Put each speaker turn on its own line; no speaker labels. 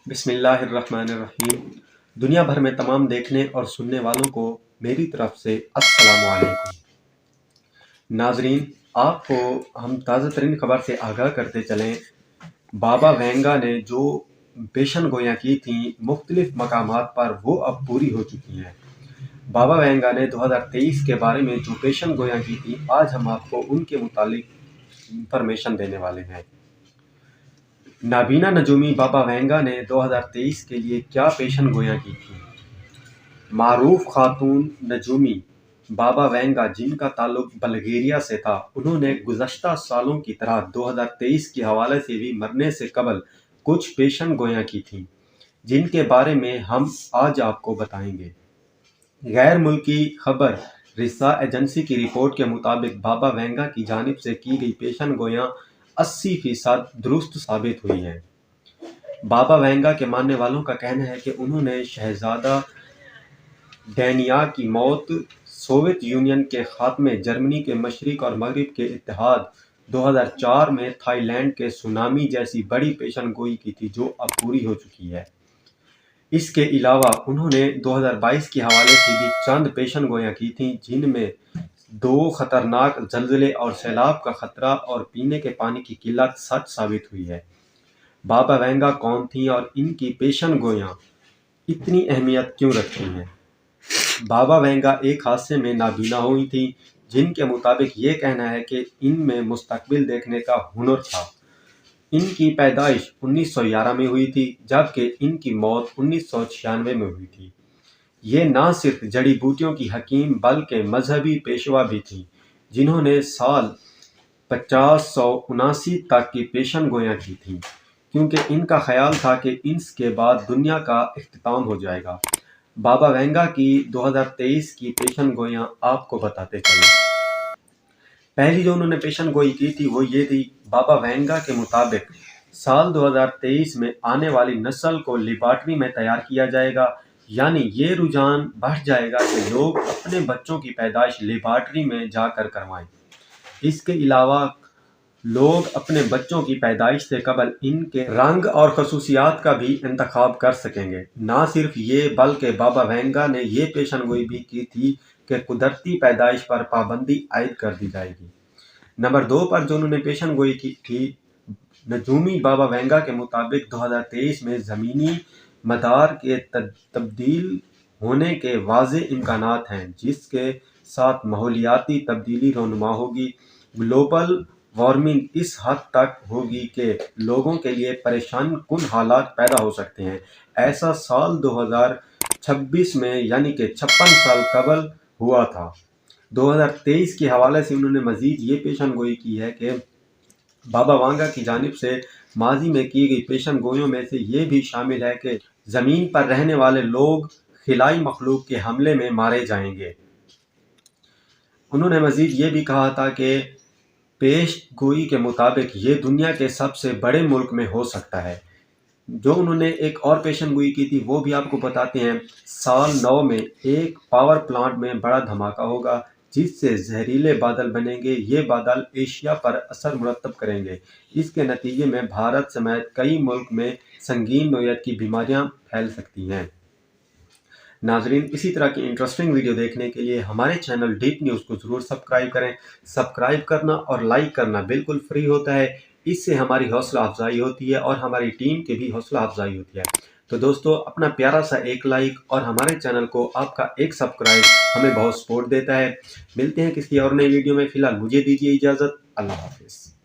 بسم اللہ الرحمن الرحیم۔ دنیا بھر میں تمام دیکھنے اور سننے والوں کو میری طرف سے السلام علیکم۔ ناظرین، آپ کو ہم تازہ ترین خبر سے آگاہ کرتے چلیں۔ بابا وینگا نے جو پیشن گوئیاں کی تھیں مختلف مقامات پر، وہ اب پوری ہو چکی ہیں۔ بابا وینگا نے 2023 کے بارے میں جو پیشن گوئیاں کی تھیں، آج ہم آپ کو ان کے متعلق انفارمیشن دینے والے ہیں۔ نابینا نجومی بابا وینگا نے 2023 کے لیے کیا پیشن گوئیاں کی تھیں؟ معروف خاتون نجومی بابا وینگا، جن کا تعلق بلغیریا سے تھا، انہوں نے گزشتہ سالوں کی طرح 2023 کے حوالے سے بھی مرنے سے قبل کچھ پیشن گوئیاں کی تھیں، جن کے بارے میں ہم آج آپ کو بتائیں گے۔ غیر ملکی خبر رساں ایجنسی کی رپورٹ کے مطابق بابا وینگا کی جانب سے کی گئی پیشن گوئیاں 80% درست ثابت ہوئی ہیں۔ بابا وینگا کے ماننے والوں کا کہنا ہے کہ انہوں نے شہزادہ ڈینیا کی موت، سوویت یونین کے خاتمے، جرمنی کے مشرق اور مغرب کے اتحاد، 2004 میں تھائی لینڈ کے سونامی جیسی بڑی پیشن گوئی کی تھی جو اب پوری ہو چکی ہے۔ اس کے علاوہ انہوں نے 2022 کے حوالے سے بھی چند پیشن گوئیاں کی تھیں، جن میں 2 خطرناک زلزلے اور سیلاب کا خطرہ اور پینے کے پانی کی قلت سچ ثابت ہوئی ہے۔ بابا وینگا کون تھیں اور ان کی پیشن گوئیاں اتنی اہمیت کیوں رکھتی ہیں؟ بابا وینگا ایک حادثے میں نابینا ہوئی تھیں، جن کے مطابق یہ کہنا ہے کہ ان میں مستقبل دیکھنے کا ہنر تھا۔ ان کی پیدائش 1911 میں ہوئی تھی، جبکہ ان کی موت 1996 میں ہوئی تھی۔ یہ نہ صرف جڑی بوٹیوں کی حکیم بلکہ مذہبی پیشوا بھی تھیں، جنہوں نے سال 5079 تک کی پیشن گوئیاں کی تھیں، کیونکہ ان کا خیال تھا کہ اس کے بعد دنیا کا اختتام ہو جائے گا۔ بابا وینگا کی 2023 کی پیشن گوئیاں آپ کو بتاتے چلیں۔ پہلی جو انہوں نے پیشن گوئی کی تھی وہ یہ تھی، بابا وینگا کے مطابق سال 2023 میں آنے والی نسل کو لیبارٹری میں تیار کیا جائے گا، یعنی یہ رجحان بڑھ جائے گا کہ لوگ اپنے بچوں کی پیدائش لیبارٹری میں جا کر کروائیں۔ اس کے علاوہ لوگ اپنے بچوں کی پیدائش سے قبل ان کے رنگ اور خصوصیات کا بھی انتخاب کر سکیں گے۔ نہ صرف یہ بلکہ بابا وینگا نے یہ پیشن گوئی بھی کی تھی کہ قدرتی پیدائش پر پابندی عائد کر دی جائے گی۔ نمبر 2 پر جو انہوں نے پیشن گوئی کی تھی، نجومی بابا وینگا کے مطابق 2023 میں زمینی مدار کے تبدیل ہونے کے واضح امکانات ہیں، جس کے ساتھ ماحولیاتی تبدیلی رونما ہوگی۔ گلوبل وارمنگ اس حد تک ہوگی کہ لوگوں کے لیے پریشان کن حالات پیدا ہو سکتے ہیں۔ ایسا سال 2026 میں یعنی کہ 56 سال قبل ہوا تھا۔ 2023 کے حوالے سے انہوں نے مزید یہ پیشن گوئی کی ہے کہ بابا وانگا کی جانب سے ماضی میں کی گئی پیشن گوئیوں میں سے یہ بھی شامل ہے کہ زمین پر رہنے والے لوگ خلائی مخلوق کے حملے میں مارے جائیں گے۔ انہوں نے مزید یہ بھی کہا تھا کہ پیش گوئی کے مطابق یہ دنیا کے سب سے بڑے ملک میں ہو سکتا ہے۔ جو انہوں نے ایک اور پیشن گوئی کی تھی وہ بھی آپ کو بتاتے ہیں۔ سال 9 میں ایک پاور پلانٹ میں بڑا دھماکہ ہوگا، جس سے زہریلے بادل بنیں گے۔ یہ بادل ایشیا پر اثر مرتب کریں گے۔ اس کے نتیجے میں بھارت سمیت کئی ملک میں سنگین نوعیت کی بیماریاں پھیل سکتی ہیں۔ ناظرین، اسی طرح کی انٹرسٹنگ ویڈیو دیکھنے کے لیے ہمارے چینل ڈیپ نیوز کو ضرور سبسکرائب کریں۔ سبسکرائب کرنا اور لائک کرنا بالکل فری ہوتا ہے۔ اس سے ہماری حوصلہ افزائی ہوتی ہے اور ہماری ٹیم کی بھی حوصلہ افزائی ہوتی ہے۔ تو دوستو، اپنا پیارا سا ایک لائک اور ہمارے چینل کو آپ کا ایک سبسکرائب ہمیں بہت سپورٹ دیتا ہے۔ ملتے ہیں کسی اور نئی ویڈیو میں، فی الحال مجھے دیجیے اجازت۔ اللہ حافظ۔